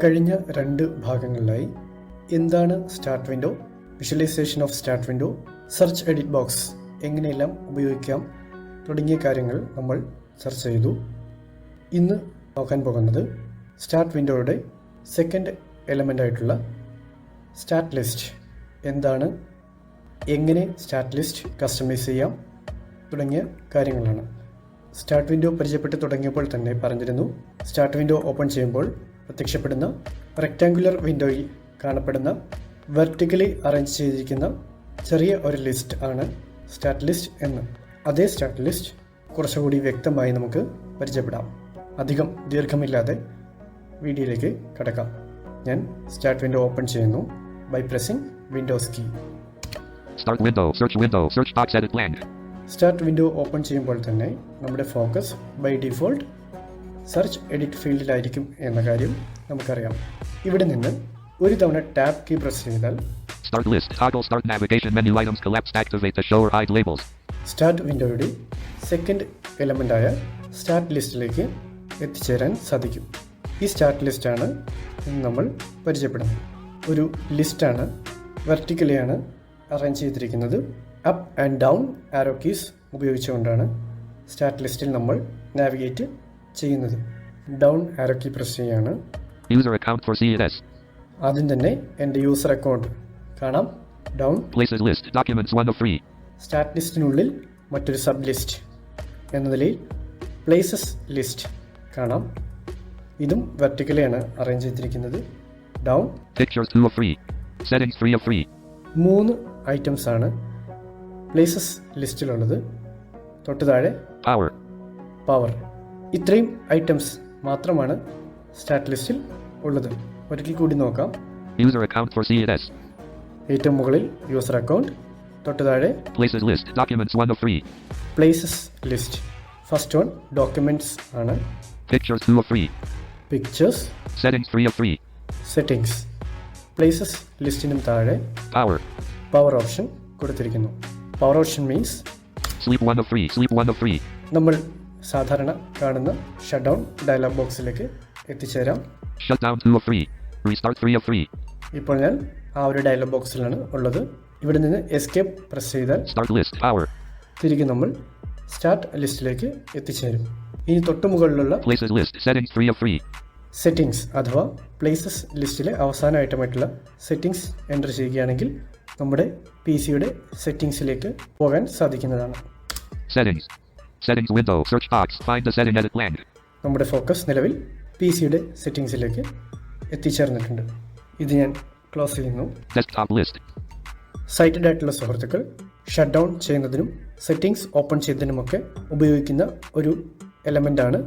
കഴിഞ്ഞ 2 ഭാഗങ്ങളിലായി എന്താണ് start window, visualisation of start window, search edit box എങ്ങനെയെല്ലാം ഉപയോഗിക്കാം തുടങ്ങിയ കാര്യങ്ങൾ നമ്മൾ ചർച്ച ചെയ്തു. ഇന്ന് നോക്കാൻ പോകുന്നത് സ്റ്റാർട്ട് വിൻഡോയുടെ സെക്കൻഡ് എലമെൻ്റായിട്ടുള്ള സ്റ്റാർട്ട് ലിസ്റ്റ് എന്താണ്, എങ്ങനെ സ്റ്റാർട്ട് ലിസ്റ്റ് കസ്റ്റമൈസ് ചെയ്യാം തുടങ്ങിയ കാര്യങ്ങളാണ്. സ്റ്റാർട്ട് വിൻഡോ പരിചയപ്പെട്ട് തുടങ്ങിയപ്പോൾ തന്നെ പറഞ്ഞിരുന്നു, സ്റ്റാർട്ട് വിൻഡോ ഓപ്പൺ ചെയ്യുമ്പോൾ പ്രത്യക്ഷപ്പെടുന്ന റെക്റ്റാങ്കുലർ വിൻഡോയിൽ കാണപ്പെടുന്ന വെർട്ടിക്കലി അറേഞ്ച് ചെയ്തിരിക്കുന്ന ചെറിയ ഒരു ലിസ്റ്റ് ആണ് സ്റ്റാർട്ട് ലിസ്റ്റ് എന്ന്. അതേ സ്റ്റാർട്ട് ലിസ്റ്റ് കുറച്ചുകൂടി വ്യക്തമായി നമുക്ക് പരിചയപ്പെടാം. അധികം ദീർഘമില്ലാതെ വീഡിയോയിലേക്ക് കടക്കാം. ഞാൻ സ്റ്റാർട്ട് വിൻഡോ ഓപ്പൺ ചെയ്യുന്നു by pressing windows key. Start window, search box edit blank. Start window open ചെയ്യുമ്പോൾ തന്നെ നമ്മുടെ focus by default search edit ഫീൽഡിലായിരിക്കും എന്ന കാര്യം നമുക്കറിയാം. ഇവിടെ നിന്ന് ഒരു തവണ ടാബ് കീ പ്രസ് ചെയ്താൽ Start list, toggle start navigation menu items collapse activate the show or hide labels. Start വിൻഡോയുടെ സെക്കൻഡ് എലമെൻ്റായ സ്റ്റാർട്ട് ലിസ്റ്റിലേക്ക് എത്തിച്ചേരാൻ സാധിക്കും. ഈ സ്റ്റാർട്ട് ലിസ്റ്റാണ് ഇന്ന് നമ്മൾ പരിചയപ്പെടുന്നത്. ഒരു ലിസ്റ്റാണ്, വെർട്ടിക്കലിയാണ് അറേഞ്ച് ചെയ്തിരിക്കുന്നത്. Up and down arrow keys ഉപയോഗിച്ചുകൊണ്ടാണ് സ്റ്റാർട്ട് ലിസ്റ്റിൽ നമ്മൾ നാവിഗേറ്റ് ചെയ്യുന്നത്. ഡൗൺ ആരോ കീ പ്രസ് ചെയ്യാണ്. User account for CNS. ആദ്യം തന്നെ എൻ്റെ യൂസർ അക്കൗണ്ട് കാണാം. Down Places list, documents 1 of 3. Start ലിസ്റ്റിനുള്ളിൽ മറ്റൊരു സബ് ലിസ്റ്റ് എന്ന നിലയിൽ പ്ലേസസ് ലിസ്റ്റ് കാണാം. ഇതും വെർട്ടിക്കലിയാണ് അറേഞ്ച് ചെയ്തിരിക്കുന്നത്. Down Pictures 2 of 3. Settings 3 of 3. 3 items ആണ് പ്ലേസസ് ലിസ്റ്റിലുള്ളത്. തൊട്ട് താഴെ പവർ. ഇത്രയും ഐറ്റംസ് മാത്രമാണ് സ്റ്റാർട്ട് ലിസ്റ്റിൽ ഉള്ളത്. ഒരിക്കൽ കൂടി നോക്കാം. User account for CNS. ഏറ്റവും മുകളിൽ യൂസർ അക്കൗണ്ട്, തൊട്ട് താഴെ Places list, documents 1 of 3. Places list. First one documents ആണ്. Pictures 2 of 3. Pictures. Settings 3 of 3. Settings. Places ലിസ്റ്റിനും താഴെ പവർ ഓപ്ഷൻ കൊടുത്തിരിക്കുന്നു. Power option means Sleep 1 of 3. Sleep 1 of 3. നമ്മൾ സാധാരണ കാണുന്ന ഷട്ട് ഡൗൺ ഡയലോഗ് ബോക്സിലേക്ക് എത്തിച്ചേരാം. Shut down 2 of 3. Restart 3 of 3. ഇപ്പോൾ ഞാൻ ആ ഒരു ഡയലോഗ് ബോക്സിലാണ് ഉള്ളത്. ഇവിടെ നിന്ന് എസ്കേപ്പ് പ്രസ് ചെയ്താൽ Start list, തിരികെ നമ്മൾ സ്റ്റാർട്ട് ലിസ്റ്റിലേക്ക് എത്തിച്ചേരും. ഇനി തൊട്ടു മുകളിലുള്ള Places list, settings 3 of 3. Settings അഥവാ പ്ലേസസ് ലിസ്റ്റിലെ അവസാന ഐറ്റമായിട്ടുള്ള സെറ്റിംഗ്സ് എൻ്റർ ചെയ്യുകയാണെങ്കിൽ നമ്മുടെ പി സിയുടെ സെറ്റിംഗ്സിലേക്ക് പോകാൻ സാധിക്കുന്നതാണ്. Settings window, search box, find the setting edit blank. നമ്മുടെ ഫോക്കസ് നിലവിൽ പി സിയുടെ സെറ്റിംഗ്സിലേക്ക് എത്തിച്ചേർന്നിട്ടുണ്ട്. ഇത് ഞാൻ ക്ലോസ് ചെയ്യുന്നു. Desktop list. സൈറ്റഡ് ആയിട്ടുള്ള സുഹൃത്തുക്കൾ ഷട്ട് ഡൗൺ ചെയ്യുന്നതിനും സെറ്റിംഗ്സ് ഓപ്പൺ ചെയ്യുന്നതിനുമൊക്കെ ഉപയോഗിക്കുന്ന ഒരു എലമെൻ്റാണ്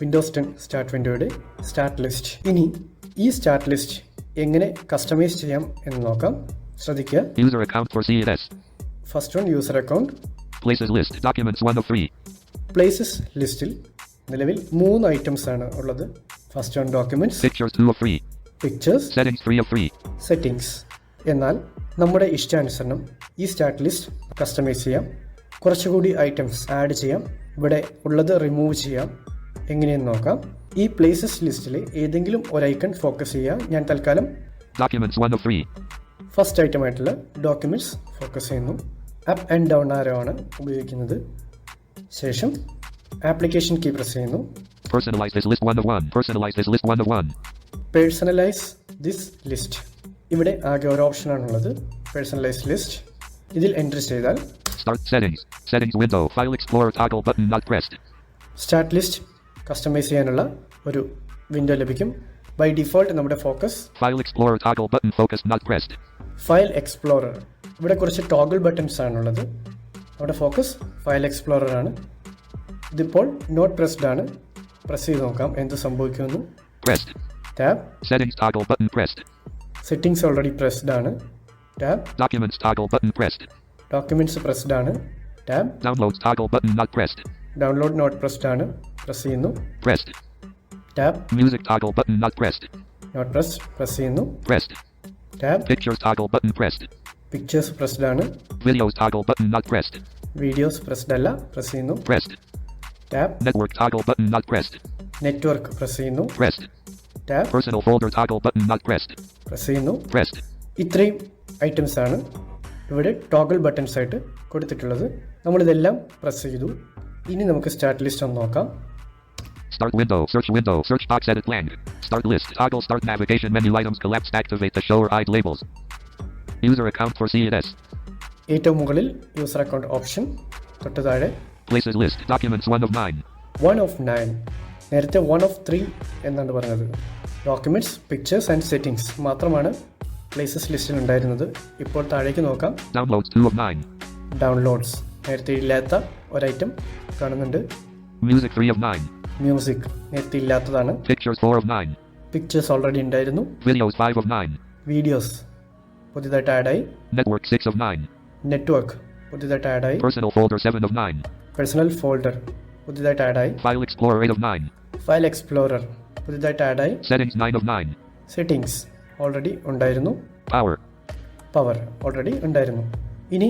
വിൻഡോസ് 10 സ്റ്റാർട്ട് വിൻഡോയുടെ സ്റ്റാർട്ട് ലിസ്റ്റ്. ഇനി ഈ സ്റ്റാർട്ട് ലിസ്റ്റ് എങ്ങനെ കസ്റ്റമൈസ് ചെയ്യാം എന്ന് നോക്കാം. ശ്രദ്ധിക്കുക. User account for CNS. First one user account. Places list, documents 1 of 3. Places ലിസ്റ്റിൽ നിലവിൽ 3 ഐറ്റംസ് ആണ് ഉള്ളത്. First one documents. Pictures 2 of 3. Pictures. Settings 3 of 3. Settings. എന്നാൽ നമ്മുടെ ഇഷ്ടാനുസരണം ഈ സ്റ്റാർട്ട് ലിസ്റ്റ് കസ്റ്റമൈസ് ചെയ്യാം. കുറച്ചുകൂടി ഐറ്റംസ് ആഡ് ചെയ്യാം. ഇവിടെ ഉള്ളത് റിമൂവ് ചെയ്യാം. എങ്ങനെയെന്ന് നോക്കാം. ഈ പ്ലേസസ് ലിസ്റ്റിലെ ഏതെങ്കിലും ഒരു ഐക്കൺ ഫോക്കസ് ചെയ്യുക. ഞാൻ തൽക്കാലം Documents 1 of 3. ഫസ്റ്റ് ഐറ്റം ആയിട്ടുള്ള ഡോക്യുമെന്റ്സ് ഫോക്കസ് ചെയ്യുന്നു. അപ്പ് ആൻഡ് ഡൗൺ ആരോ ആണ് ഉപയോഗിക്കുന്നത്. ശേഷം ആപ്ലിക്കേഷൻ കീ പ്രസ് ചെയ്യുന്നു. Personalize this list 1 of 1. Personalize this list 1 of 1. Personalise this list. ഇവിടെ ആകെ ഒരു ഓപ്ഷനാണുള്ളത്, പേഴ്സണലൈസ് ലിസ്റ്റ്. ഇതിൽ എൻ്റർ ചെയ്താൽ Start settings. Settings window, file explorer toggle button not pressed. Start list customise ചെയ്യാനുള്ള ഒരു വിൻഡോ ലഭിക്കും. By default നമ്മുടെ focus File explorer toggle button focus not pressed. File explorer. ഇവിടെ കുറച്ച് ടോഗിൾ ബട്ടൺസ് ആണുള്ളത്. നമ്മുടെ ഫോക്കസ് ഫയൽ എക്സ്പ്ലോറർ ആണ്. ഇതിപ്പോൾ നോട്ട് പ്രസ്ഡ് ആണ്. പ്രസ് ചെയ്ത് നോക്കാം എന്ത് സംഭവിക്കുമെന്ന്. Pressed. Tab. Settings toggle button pressed. Settings already pressed ആണ്. Tab. Documents toggle button pressed. Documents pressed ആണ്. Tab. Downloads toggle button not pressed. Download not pressed ആണ്. പ്രസ് ചെയ്യുന്നു. Pressed. Tab. Music toggle button not pressed. Not press ചെയ്യുന്നു. Pressed. Tab. Pictures toggle button pressed. Pictures pressed ആണ്. Videos toggle button not pressed. Videos pressed അല്ല. Press ചെയ്യുന്നു. Pressed. Tab. Network toggle button not pressed. Network press ചെയ്യുന്നു. Pressed. Tab, Personal folder toggle button not pressed. Press ചെയ്യുന്നു. Pressed. ഇത്രയും items ആണ് ഇവിടെ toggle buttons ആയിട്ട് കൊടുത്തിട്ടുള്ളത്. നമ്മളിതെല്ലാം പ്രസ് ചെയ്തു. ഇനി നമുക്ക് സ്റ്റാർട്ട് ലിസ്റ്റ് ഒന്ന് നോക്കാം. Start window, search box edit blank. Start list, toggle start navigation menu items collapsed activate the show or hide labels. User account for CNS. ഏറ്റവും മുകളിൽ യൂസർ അക്കൗണ്ട് ഓപ്ഷൻ, തൊട്ട് താഴെ Places list, documents 1 of 9. 1 of 9. നേരത്തെ 1 of 3 എന്നാണ് പറഞ്ഞത്. Documents, pictures and settings മാത്രമാണ് places ലിസ്റ്റിൽ ഉണ്ടായിരുന്നത്. ഇപ്പോൾ താഴേക്ക് നോക്കാം. Downloads 2 of 9. ഡൗൺലോഡ്സ്, നേരത്തെ ഇല്ലാത്ത ഒരൈറ്റം കാണുന്നുണ്ട്. Music 3 of 9. മ്യൂസിക്, നേരത്തെ ഇല്ലാത്തതാണ്. Pictures 4 of 9. പിക്ചേഴ്സ് ഓൾറെഡി ഉണ്ടായിരുന്നു. Videos 5 of 9. വീഡിയോസ് പുതിയതായിട്ട് ആഡായി. Network 6 of 9. നെറ്റ്വർക്ക് പുതിയതായിട്ട് ആഡായി. Personal folder 7 of 9. Personal folder പുതിയതായിട്ട് ആഡായി. File Explorer 8 of 9. File explorer പുതിയതായിട്ട് ആഡായി. Settings 9 of 9. സെറ്റിംഗ്സ് ഓൾറെഡി ഉണ്ടായിരുന്നു. Power. പവർ ഓൾറെഡി ഉണ്ടായിരുന്നു. ഇനി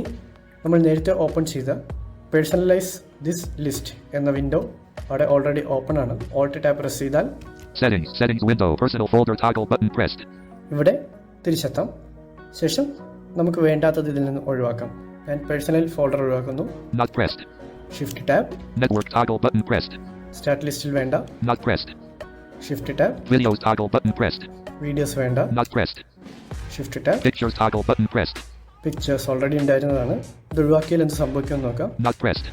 നമ്മൾ നേരത്തെ ഓപ്പൺ ചെയ്ത പേഴ്സണലൈസ് ദിസ് ലിസ്റ്റ് എന്ന വിൻഡോ അവിടെ ഓൾറെഡി ഓപ്പൺ ആണ്. ഓൾട്ട് ടാബ് പ്രസ് ചെയ്താൽ Settings window, personal folder toggle button pressed. ഇവിടെ തിരിച്ചെത്താം. ശേഷം നമുക്ക് വേണ്ടാത്തത് ഇതിൽ നിന്ന് ഒഴിവാക്കാം. ഞാൻ പേഴ്സണൽ ഫോൾഡർ ഒഴിവാക്കുന്നു. Not pressed. Shift tab. Network toggle button pressed. Start ലിസ്റ്റിൽ വേണ്ട. Not pressed. Shift tab. Videos toggle button pressed. Videos വേണ്ട. Not pressed. Shift tab. Pictures toggle button pressed. Pictures already ഉണ്ടായിരുന്നതാണ്. ഇത് ഒഴിവാക്കിയാൽ എന്ത് സംഭവിക്കുമെന്ന് നോക്കാം. Not pressed.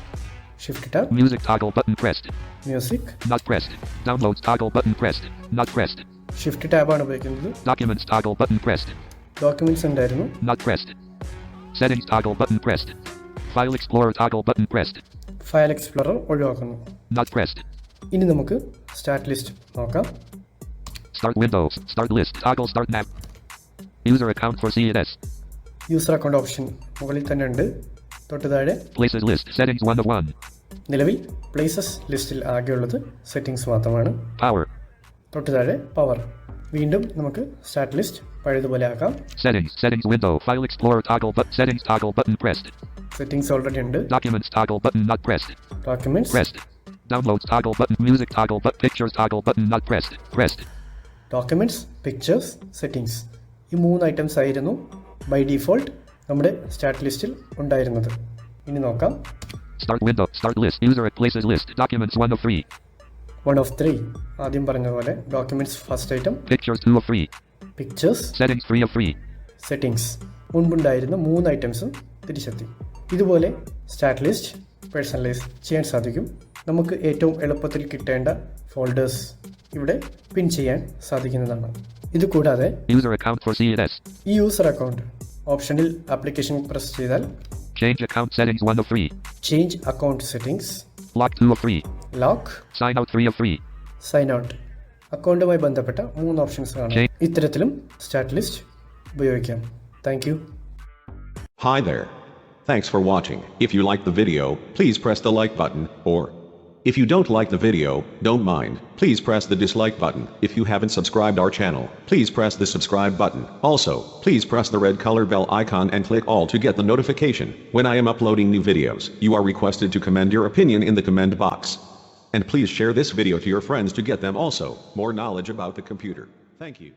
Shift tab. Music toggle button pressed. Music. Not pressed. Downloads toggle button pressed. Not pressed. Shift ടാബാണ് ഉപയോഗിക്കുന്നത്. Documents toggle button pressed. Documents ഉണ്ടായിരുന്നു. Not pressed. Settings toggle button pressed. File Explorer toggle button pressed. File explorer ഒഴിവാക്കുന്നു. Not pressed. ഇനി നമുക്ക് start list നോക്കാം. Start windows, start list, toggle start nav. User account for CNS. User account option മുകളിൽ തന്നെ ഉണ്ട്. തൊട്ട് താഴെ Places list, settings 1 of 1. നിലവിൽ പ്ലേസസ് ലിസ്റ്റിൽ ആകെയുള്ളത് സെറ്റിംഗ്സ് മാത്രമാണ്. Power. തൊട്ട് താഴെ പവർ. വീണ്ടും നമുക്ക് സ്റ്റാർട്ട് ലിസ്റ്റ് പഴയതുപോലെ ആക്കാം. Settings window, File Explorer settings toggle button pressed. Settings already ഉണ്ട്. Documents toggle button not pressed. Documents Pressed. Downloads toggle button, music toggle button, pictures toggle button not pressed. Pressed. Documents, pictures, settings, ഈ 3 items ആയിരുന്നു by default നമ്മുടെ start ലിസ്റ്റിൽ ഉണ്ടായിരുന്നത്. ഇനി നോക്കാം. Start window, start list, user at places list, documents 1 of 3. 1 of 3. ആദ്യം പറഞ്ഞ പോലെ documents first item. Pictures 2 of 3. Pictures. Settings 3 of 3. Settings. മുൻപുണ്ടായിരുന്ന 3 ഐറ്റംസും തിരിച്ചെത്തി. ഇതുപോലെ സ്റ്റാർട്ട് ലിസ്റ്റ് പേഴ്സണലൈസ് ചെയ്യാൻ സാധിക്കും. നമുക്ക് ഏറ്റവും എളുപ്പത്തിൽ കിട്ടേണ്ട ഫോൾഡേഴ്സ് ഇവിടെ പിൻ ചെയ്യാൻ സാധിക്കുന്നതാണ്. ഇത് കൂടാതെ User account for CNS. ഈ യൂസർ അക്കൗണ്ട് ഓപ്ഷനിൽ ആപ്ലിക്കേഷൻ പ്രസ് ചെയ്താൽ Change account settings 1 of 3. Change account settings. Lock 2 of 3. Lock. Sign out 3 of 3. Sign out. അക്കൗണ്ടുമായി ബന്ധപ്പെട്ട 3 ഓപ്ഷൻസ് കാണാം. ഇത്തരത്തിലും സ്റ്റാർട്ട് ലിസ്റ്റ് ഉപയോഗിക്കാം. Thank you. Hi there. Thanks for watching. If you liked the video, please press the like button, or if you don't like the video, don't mind, please press the dislike button. If you haven't subscribed our channel, please press the subscribe button. Also, please press the red color bell icon and click all to get the notification when I am uploading new videos. You are requested to comment your opinion in the comment box. And please share this video to your friends to get them also more knowledge about the computer. Thank you.